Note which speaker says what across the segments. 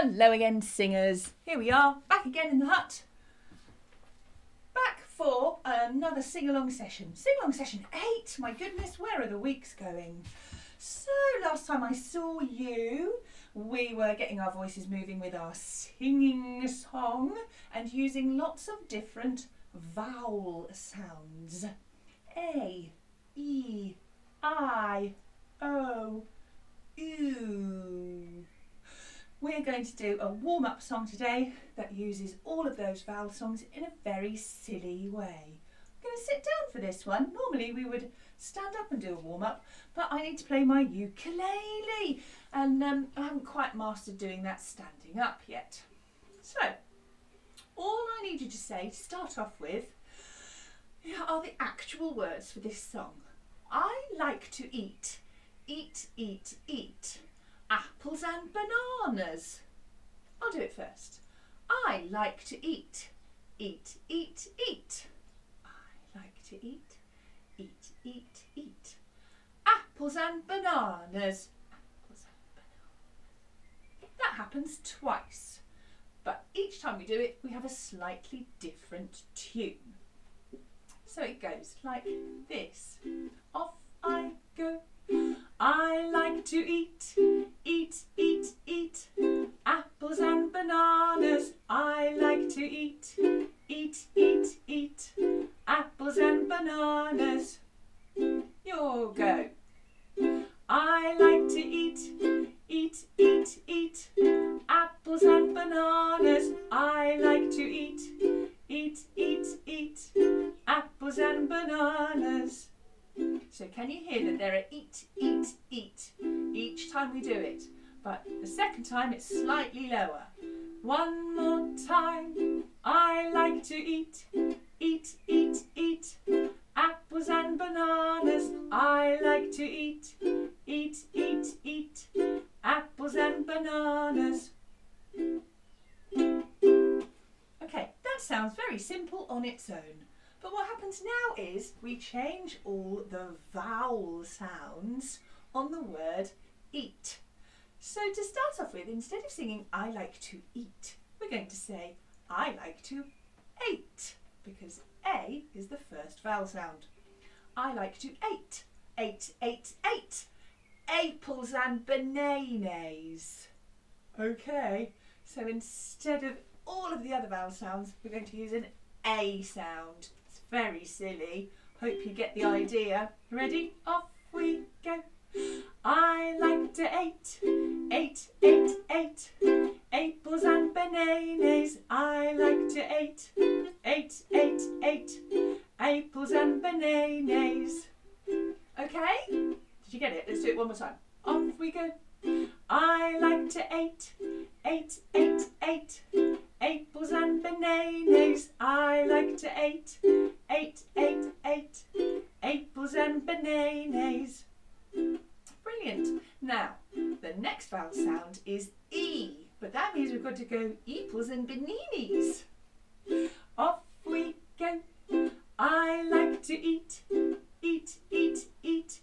Speaker 1: Hello again, singers. Here we are, back again in the hut. Back for another sing-along session. Sing-along session 8. My goodness, where are the weeks going? So, last time I saw you, we were getting our voices moving with our singing song and using lots of different vowel sounds. A, E, I, O, U. We're going to do a warm-up song today that uses all of those vowel songs in a very silly way. I'm going to sit down for this one. Normally we would stand up and do a warm-up, but I need to play my ukulele and I haven't quite mastered doing that standing up yet. So, all I need you to say to start off with are the actual words for this song. I like to eat, eat, eat, eat. Apples and bananas. I'll do it first. I like to eat, eat, eat, eat. I like to eat, eat, eat, eat. Apples and bananas. Apples and bananas. That happens twice, but each time we do it, we have a slightly different tune. So it goes like this. Off I go. I like to eat, eat, eat, eat. Apples and bananas. I like to eat, eat, eat, eat. Apples and bananas. Your go. I like to eat, eat, eat, eat. Apples and bananas. I like to eat, eat, eat, eat. Apples and bananas. So can you hear that there are eat, eat, eat each time we do it? But the second time it's slightly lower. One more time. I like to eat, eat, eat, eat. Apples and bananas. I like to eat, eat, eat, eat. Apples and bananas. Okay, that sounds very simple on its own. But what happens now is we change all the vowel sounds on the word eat. So to start off with, instead of singing I like to eat, we're going to say I like to ate, because A is the first vowel sound. I like to ate, ate, ate, ate. Apples and bananas. Okay, so instead of all of the other vowel sounds, we're going to use an A sound. Very silly. Hope you get the idea. Ready? Off we go. I like to eat, eat, eat, eat. Apples and bananas. I like to eat, eat, eat, eat. Apples and bananas. Okay? Did you get it? Let's do it one more time. Off we go. I like to eat, eat, eat, eat. Apples and bananas. I like to eat, eat, eat, eat. Apples and bananas. Brilliant. Now, the next vowel sound is E, but that means we've got to go eeples and baninis. Off we go. I like to eat, eat, eat, eat.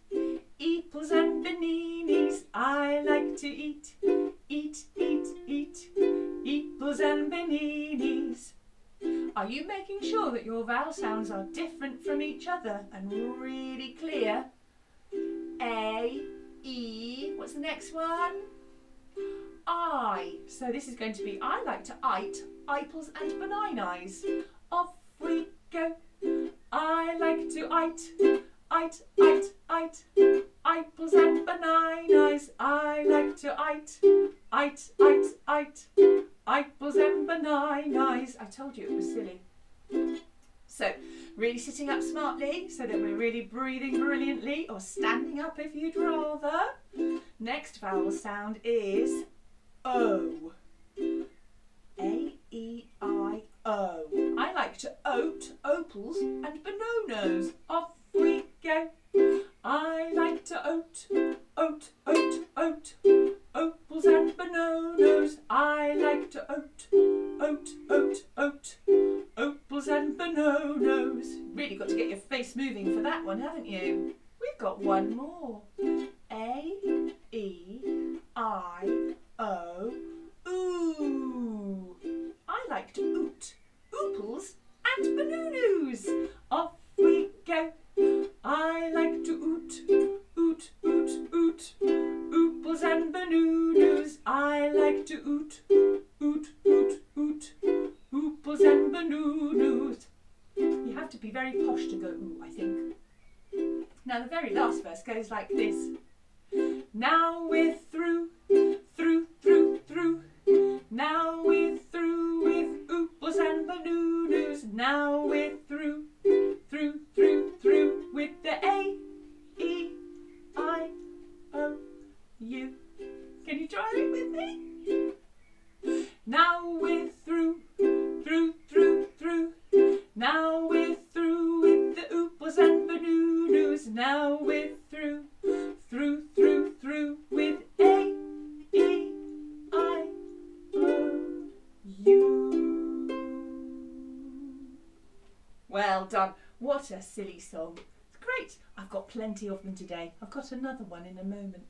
Speaker 1: Eeples and baninis. I like to eat, eat, eat, eat. Eeples and baninis. Are you making sure that your vowel sounds are different from each other and really clear? A, E, what's the next one? I. So this is going to be I like to eat, eeples and bananis. Off we go. I like to eat, eat, eat, eat. Eeples and bananas. I like to eat, eat, eat, eat. Apples and bananas. I told you it was silly. So, really sitting up smartly so that we're really breathing brilliantly, or standing up if you'd rather. Next vowel sound is O. A, E, I, O. I like to oat, opals and bananas. Off we go. I like to oat, oat, oat, oat. Opals and bananas. I like to oat, oat, oat, oat. Opals and bananas. Really got to get your face moving for that one, haven't you? We've got one more. A, E, I, O, ooh. goes like this. Now we're through, through, through, through. Now we're through with ooples and ballooners. Now we're through, through, through, through with the A, E, I, O, U. Can you try it with me? Now we're through, through, through, through. Now we're through with the ooples and ballooners. Now we're through, through, through, through with A, E, I, O, U. Well done. What a silly song. It's great. I've got plenty of them today. I've got another one in a moment.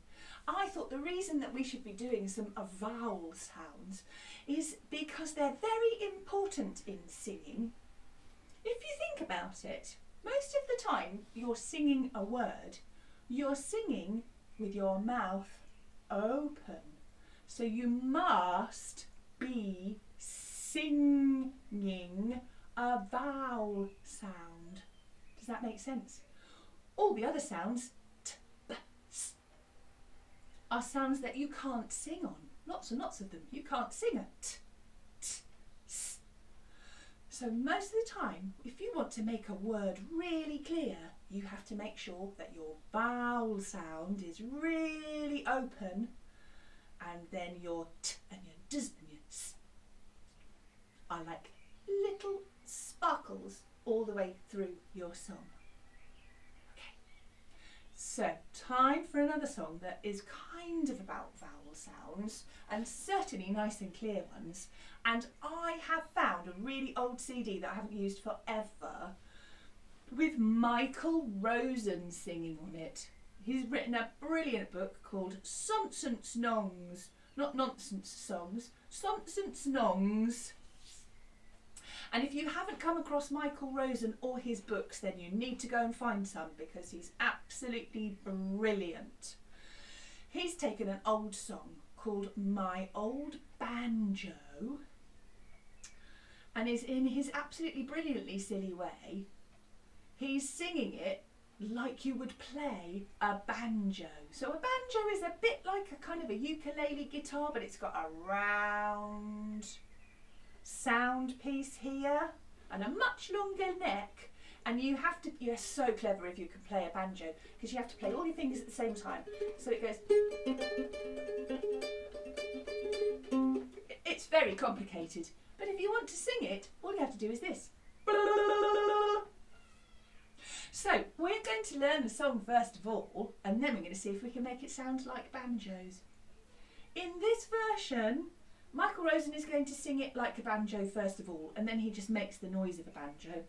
Speaker 1: I thought the reason that we should be doing some vowel sounds is because they're very important in singing. If you think about it, most of the time you're singing a word, you're singing with your mouth open. So you must be singing a vowel sound. Does that make sense? All the other sounds, t, b, s, are sounds that you can't sing on. Lots and lots of them. You can't sing a t, t, s. So most of the time, if you want to make a word really clear, you have to make sure that your vowel sound is really open, and then your t and your ds and your s are like little sparkles all the way through your song. Okay, so time for another song that is kind of about vowel sounds, and certainly nice and clear ones. And I have found a really old CD that I haven't used forever with Michael Rosen singing on it. He's written a brilliant book called Sonsence Nongs, not nonsense songs, Sonsence Nongs. And if you haven't come across Michael Rosen or his books, then you need to go and find some, because he's absolutely brilliant. He's taken an old song called My Old Banjo, and is in his absolutely brilliantly silly way, he's singing it like you would play a banjo. So a banjo is a bit like a kind of a ukulele guitar, but it's got a round sound piece here and a much longer neck, and you're so clever if you can play a banjo, because you have to play all your fingers at the same time. So it goes, it's very complicated, but if you want to sing it, all you have to do is this. So we're going to learn the song first of all, and then we're going to see if we can make it sound like banjos. In this version, Michael Rosen is going to sing it like a banjo first of all, and then he just makes the noise of a banjo.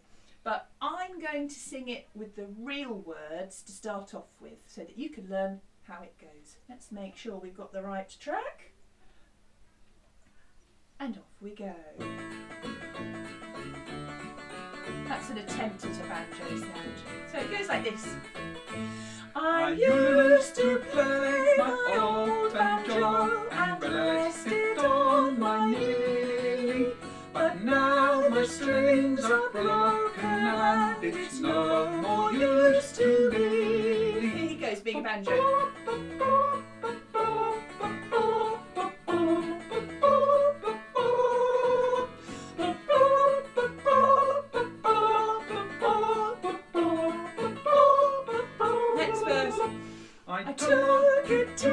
Speaker 1: But I'm going to sing it with the real words to start off with, so that you can learn how it goes. Let's make sure we've got the right track. And off we go. That's an attempt at a banjo sound. So it goes like this. I used to play my old banjo and rest it on my knee, but now my strings are broken and it's no more use to me. Here he goes, being a banjo. I took it to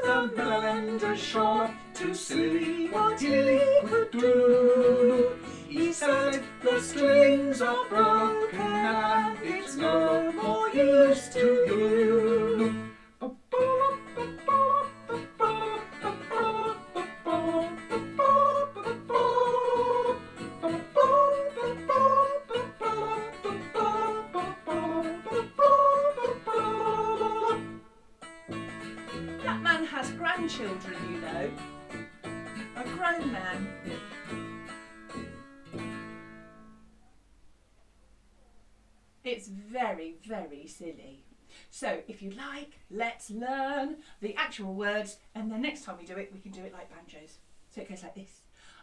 Speaker 1: the mender shop to see what he could do. He said, your strings are broken and it's no more use to you. That man has grandchildren, you know. A grown man. It's very, very silly. So if you like, let's learn the actual words, and then next time we do it, we can do it like banjos. So it goes like this.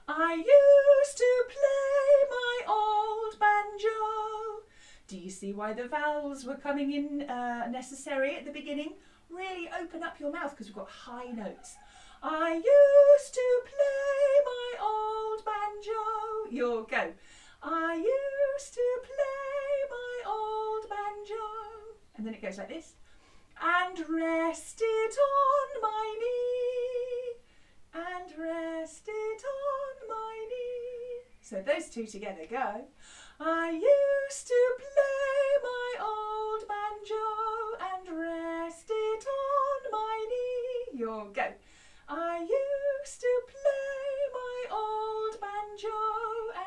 Speaker 1: I used to play my old banjo Do you see why the vowels were coming in necessary at the beginning? Really open up your mouth because we've got high notes. I used to play my old banjo. You'll go. I used to play my old banjo. And then it goes like this. And rest it on my knee. And rest it on my knee. So those two together go. I used to play my old banjo and rest it on my knee. You'll go. I used to play my old banjo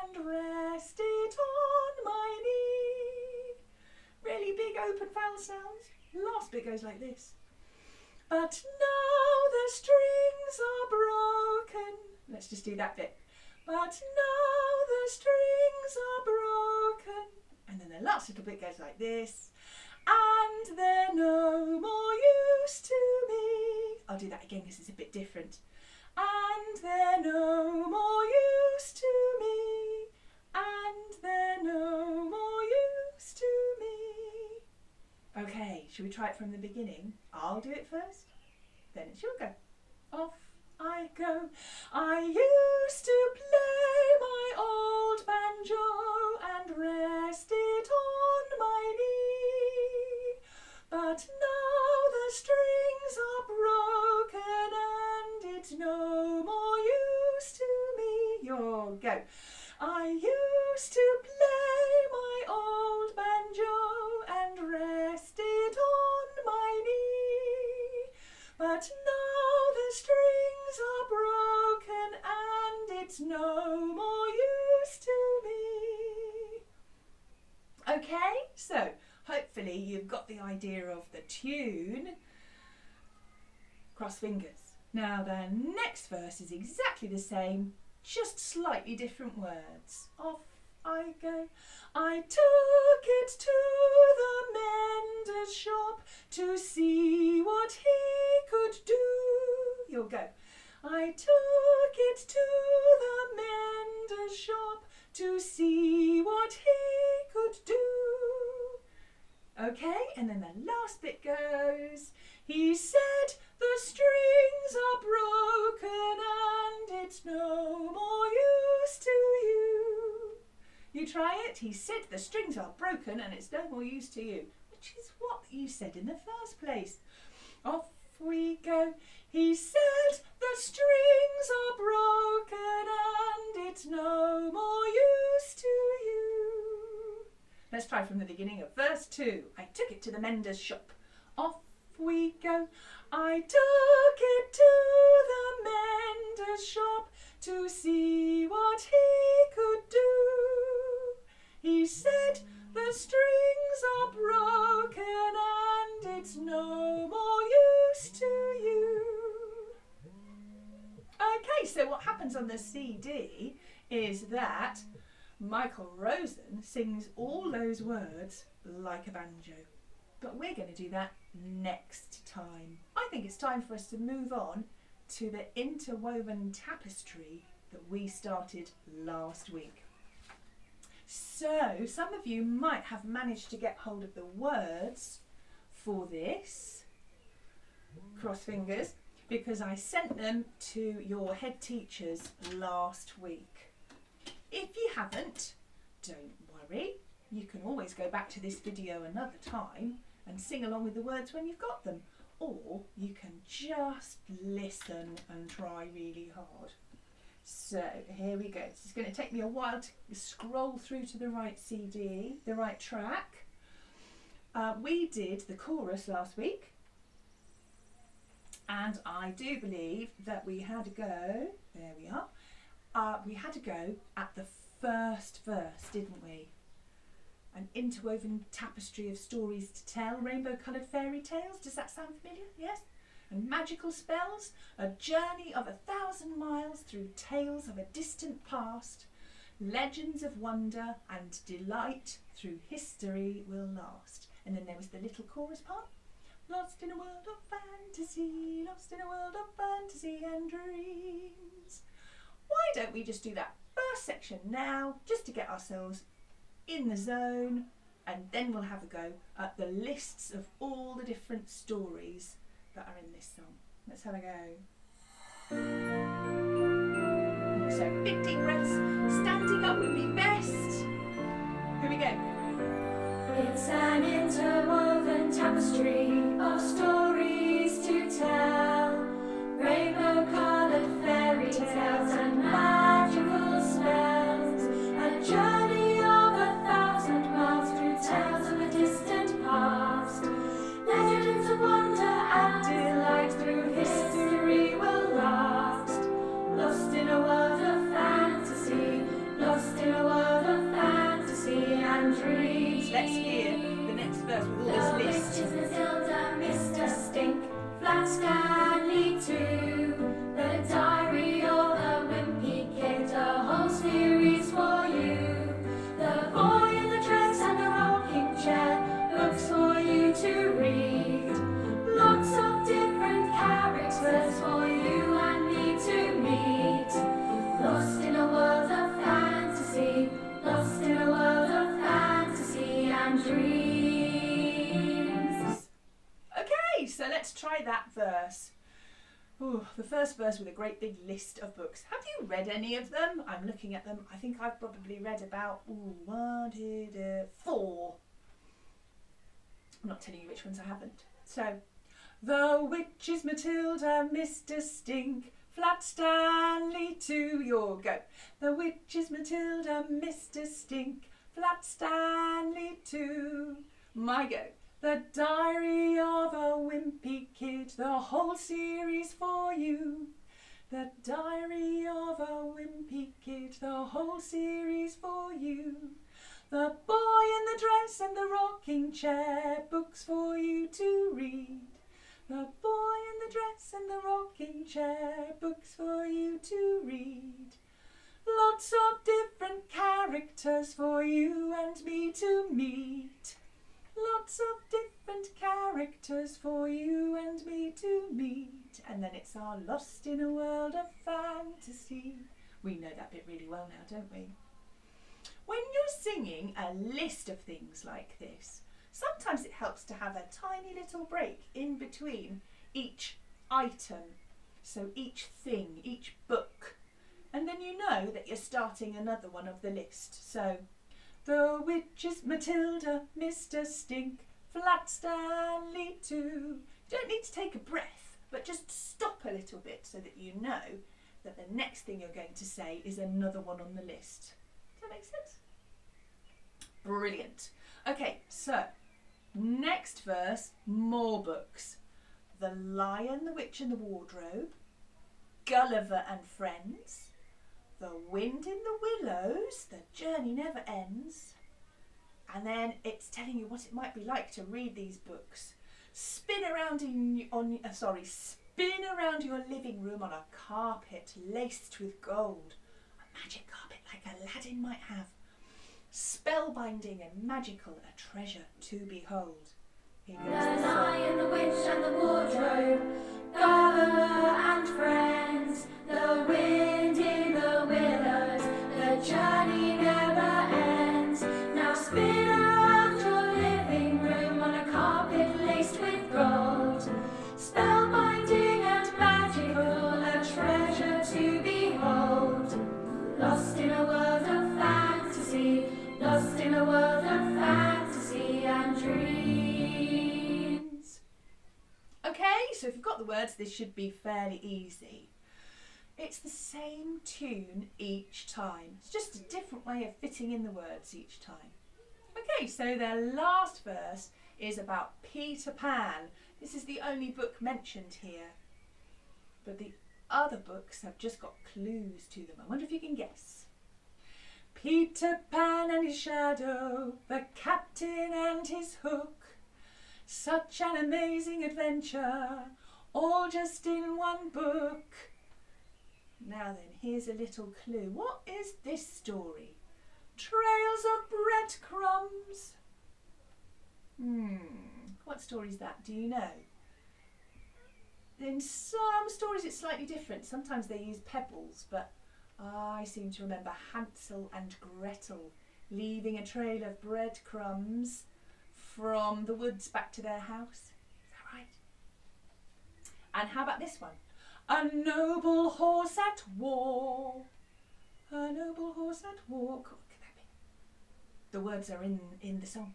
Speaker 1: and rest it on my knee. Really big open vowel sounds. Last bit goes like this. But now the strings are broken. Let's just do that bit. But now the strings are broken. And then the last little bit goes like this. And they're no more use to me. I'll do that again because it's a bit different. And they're no more use to me. And they're no more use to me. Okay, shall we try it from the beginning? I'll do it first, then it's your go. Off I go. I used to play my old banjo and rest it on my knee. But now the strings are broken and it's no more use to me. Your go. I used to play my old banjo and rest it on my knee. But now the strings are broken and it's no more use to me. Okay, so hopefully you've got the idea of the tune. Cross fingers. Now the next verse is exactly the same, just slightly different words. Off I go. I took it to the mender's shop to see what he could do. You'll go. I took it to the mender's shop to see what he could do. Okay, and then the last bit goes. He said the strings are broken and it's no more use to you. You try it. He said the strings are broken and it's no more use to you, which is what you said in the first place. Off we go. He said the strings are broken and it's no more use to you. Let's try from the beginning of verse 2. I took it to the mender's shop. Off we go. I took it to the mender's shop to see what he could do. He said the strings are broken and it's no more use to you. Okay, so what happens on the CD is that Michael Rosen sings all those words like a banjo. But we're going to do that next time. I think it's time for us to move on to the interwoven tapestry that we started last week. So some of you might have managed to get hold of the words for this, cross fingers, because I sent them to your head teachers last week. If you haven't, don't worry. You can always go back to this video another time and sing along with the words when you've got them. Or you can just listen and try really hard. So here we go. This is going to take me a while to scroll through to the right CD, the right track. We did the chorus last week. And I do believe that we had a go, there we are, we had a go at the first verse, didn't we? An interwoven tapestry of stories to tell, rainbow-coloured fairy tales. Does that sound familiar? Yes? And magical spells, a journey of 1,000 miles through tales of a distant past, legends of wonder and delight through history will last. And then there was the little chorus part. Lost in a world of fantasy, lost in a world of fantasy and dreams. Why don't we just do that first section now, just to get ourselves in the zone and then we'll have a go at the lists of all the different stories that are in this song. Let's have a go. So big deep breaths, standing up would be best. Here we go.
Speaker 2: It's an interwoven tapestry of stories to tell, rainbow-coloured fairy tales and magical spells, a journey of 1,000 miles through tales of a distant past, legends of wonder and delight through history will last, lost in a world of fantasy, lost in a world of fantasy and dreams.
Speaker 1: Let's hear the next verse with all this list.
Speaker 2: The witches, Matilda, Mr. Stink, Flat Stanley too, the diary of a wimpy kid, a whole series for you, the boy in the dress and the rocking chair, books for you to read, lots of different characters for you and me to meet, lost in a world of fantasy, lost in a world of fantasy and dreams.
Speaker 1: Okay, so let's try that verse. Ooh, the first verse with a great big list of books. Have you read any of them? I'm looking at them. I think I've probably read about 4. I'm not telling you which ones I haven't. So, the witches Matilda, Mr. Stink, Flat Stanley too, your go. The witches Matilda, Mr. Stink, Flat Stanley too, my go. The diary of a wimpy kid, the whole series for you. The diary of a wimpy kid, the whole series for you. The boy in the dress and the rocking chair, books for you to read. The boy in the dress and the rocking chair, books for you to read. Lots of different characters for you and me to meet. Lots of different characters for you and me to meet. And then it's our lost in a world of fantasy. We know that bit really well now, don't we? When you're singing a list of things like this, sometimes it helps to have a tiny little break in between each item. So each thing, each book. And then you know that you're starting another one of the list. So, the witches Matilda, Mr. Stink, Flat Stanley too. You don't need to take a breath, but just stop a little bit so that you know that the next thing you're going to say is another one on the list. Does that make sense? Brilliant. Okay, so next verse, more books. The Lion, the Witch and the Wardrobe, Gulliver and Friends, The Wind in the Willows, The Journey Never Ends, and then it's telling you what it might be like to read these books. Spin around your living room on a carpet laced with gold, a magic carpet like Aladdin might have. Spellbinding and magical, a treasure to behold. Here goes
Speaker 2: The Lion, the Witch and the Wardrobe, Gulliver and Friends, The Wind in the Willows, The Journey Never Ends. Now spin around your living room on a carpet laced with gold, spellbinding and magical, a treasure to behold. Lost in a world of fantasy, lost in a world of fantasy and dreams.
Speaker 1: Okay, so if you've got the words, this should be fairly easy. It's the same tune each time. It's just a different way of fitting in the words each time. Okay, so their last verse is about Peter Pan. This is the only book mentioned here. But the other books have just got clues to them. I wonder if you can guess. Peter Pan and his shadow, the captain and his hook. Such an amazing adventure, all just in one book. Now then, here's a little clue. What is this story? Trails of breadcrumbs. What story is that? Do you know? In some stories it's slightly different. Sometimes they use pebbles, but I seem to remember Hansel and Gretel leaving a trail of breadcrumbs from the woods back to their house. Is that right? And how about this one? A noble horse at war. A noble horse at war. What could that be? The words are in the song.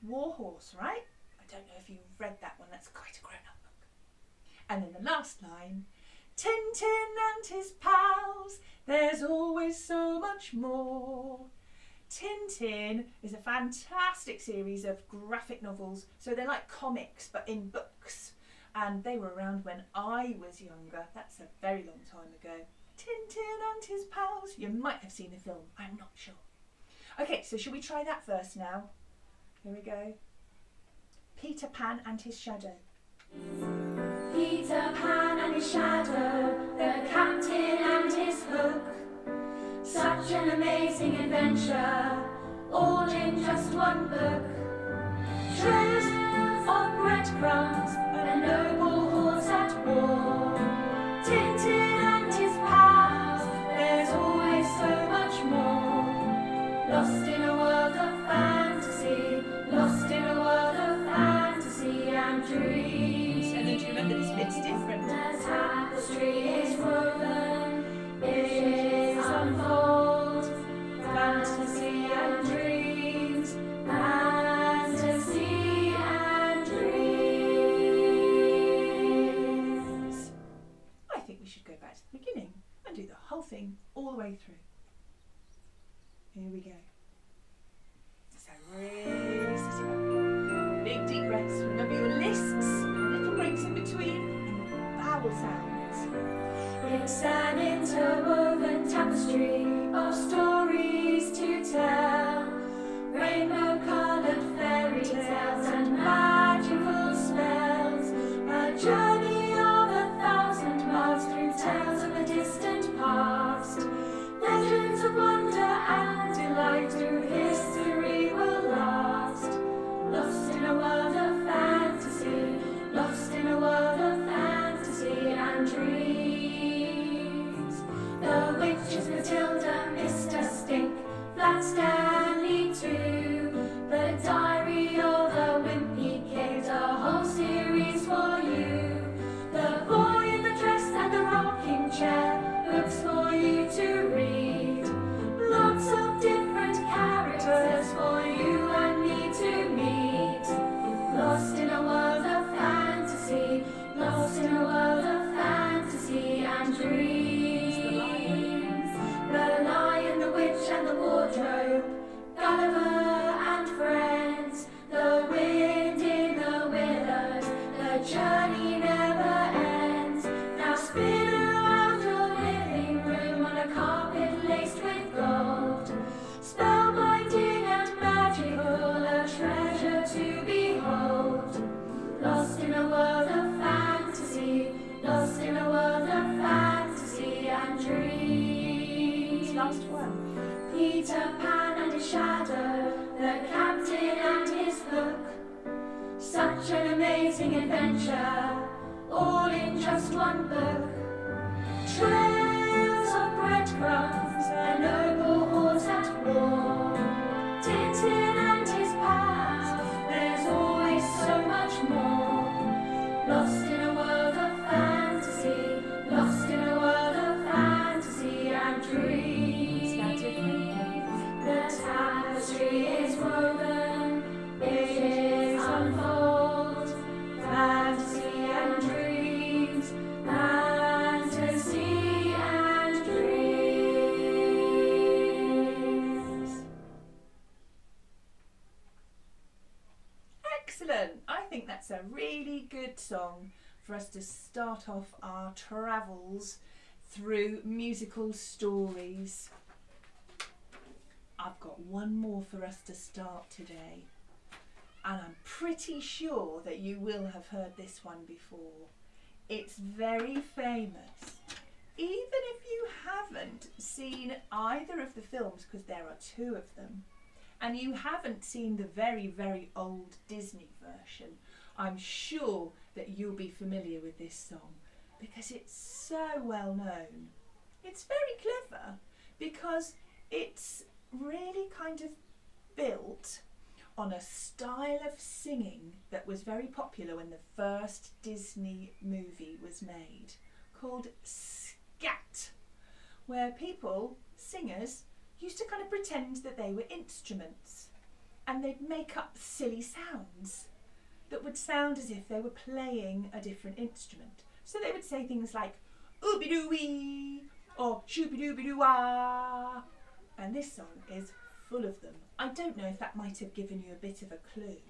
Speaker 1: War horse, right? I don't know if you've read that one. That's quite a grown-up book. And then the last line. Tintin and his pals, there's always so much more. Tintin is a fantastic series of graphic novels. So they're like comics, but in books. And they were around when I was younger. That's a very long time ago. Tintin and his pals. You might have seen the film. I'm not sure. Okay, so shall we try that first now? Here we go. Peter Pan and his shadow.
Speaker 2: Peter Pan and his shadow, the captain and his hook. Such an amazing adventure, all in just one book. Trails of breadcrumbs, a noble horse at war. Tintin and his pals, there's always so much more. Lost in a world of fantasy, lost in a world of fantasy and dreams.
Speaker 1: And then do you remember this bit's different?
Speaker 2: The tapestry is woven, images unfold, fantasy and dreams, fantasy and dreams.
Speaker 1: I think we should go back to the beginning and do the whole thing all the way through. Here we go. So really sit up. Big deep breaths. Remember your lists, little breaks in between, and vowel sounds.
Speaker 2: It's an interwoven tapestry of stories to tell, rainbow-coloured fairy tales and magical spells, a journey of 1,000 miles through tales of a distant past, legends of wonder and delight through history will last. Lost in a world of fantasy, lost in a world of fantasy and dreams. The witches Matilda, Mr. Stink, Flat Stanley too. The diary of a wimpy kid, a whole series for you. The boy in the dress and the rocking chair, books for you to read. Lots of different characters for you and me to meet. Lost in a world of fantasy, lost in a world of fantasy and dreams. The Lion, the Witch and the Wardrobe, Gulliver and friends, the wind in the willows, the journey never ends. Now spin around your living room on a carpet laced with gold, spellbinding and magical, a treasure to behold. Lost in a world of fantasy, lost in a world of fantasy and dreams.
Speaker 1: Last one.
Speaker 2: Peter Pan and his shadow, the captain and his hook. Such an amazing adventure, all in just one book. Trails of breadcrumbs, a noble horse at war. Tintin and his pals, there's always so much more. Lost in a world of fantasy, lost in a world of fantasy and dreams.
Speaker 1: Now different.
Speaker 2: The tapestry is woven, images unfold, fantasy and dreams, fantasy and dreams.
Speaker 1: Excellent. I think that's a really good song for us to start off our travels through musical stories. I've got one more for us to start today, and I'm pretty sure that you will have heard this one before. It's very famous. Even if you haven't seen either of the films, because there are two of them, and you haven't seen the very, very old Disney version, I'm sure that you'll be familiar with this song because it's so well known. It's very clever because it's really kind of built on a style of singing that was very popular when the first Disney movie was made, called scat, where people, singers, used to kind of pretend that they were instruments and they'd make up silly sounds that would sound as if they were playing a different instrument. So they would say things like ooby-doo-wee or shooby-dooby-doo-wah, and this song is full of them. I don't know if that might have given you a bit of a clue.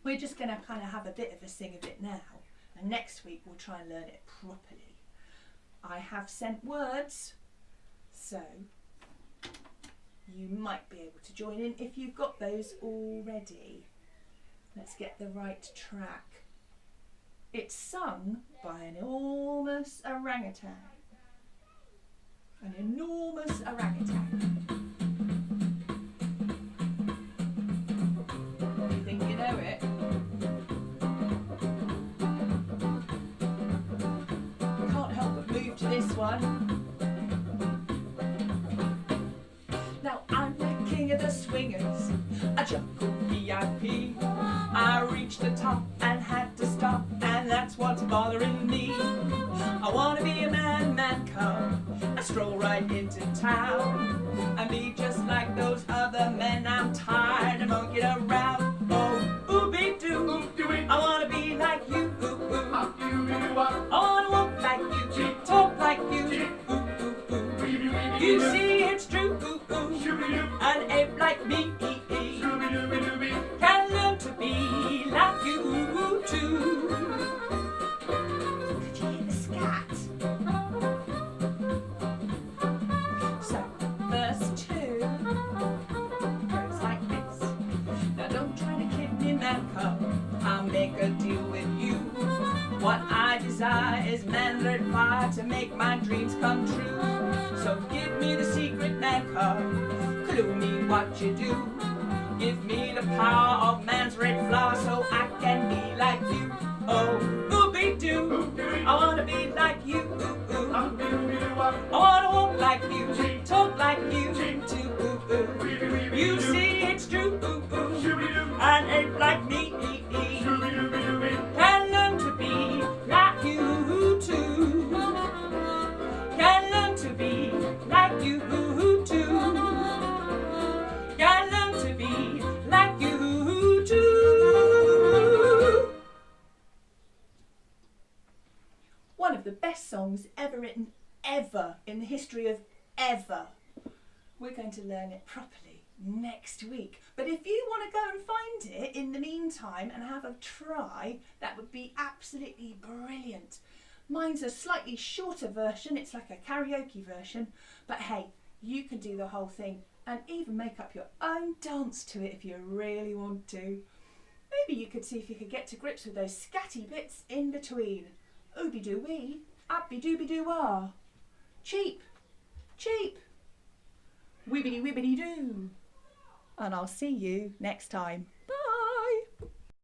Speaker 1: We're just going to kind of have a bit of a sing of it now, and next week we'll try and learn it properly. I have sent words, so you might be able to join in if you've got those already. Let's get the right track. It's sung by an enormous orangutan. An enormous orangutan. You think you know it? Can't help but move to this one. Now I'm the king of the swingers, a jungle VIP. I reached the top and had to stop, and that's what's bothering me. I wanna be a man cub, and stroll right into town, and be just like those other men. I'm tired of monkeying around. Oh, ooby-doo, I wanna be like you. I wanna walk like you, talk like you. You see it's true, an ape like me can learn to be like you too. Could you hear the scat? So, verse 2 goes like this. Now don't try to kid me, man cub, I'll make a deal with you. What I desire is manhood fire to make my dreams come true. So give me the secret, man cub, clue me what you do. Give me the power of man's red flower so I can be like you. Oh, ooby-doo, I wanna be like you. I wanna walk like you, talk like you too. You see it's true, an ape like me can learn to be like you too. Can learn to be like you too. Can learn to be like you too. One of the best songs ever written, ever, in the history of ever. We're going to learn it properly next week. But if you want to go and find it in the meantime and have a try, that would be absolutely brilliant. Mine's a slightly shorter version, it's like a karaoke version, but hey, you can do the whole thing and even make up your own dance to it if you really want to. Maybe you could see if you could get to grips with those scatty bits in between. Ooby-doo-wee, uppy-dooby-doo-wah. Cheep, cheep, wibbity-wibbity-doo. And I'll see you next time.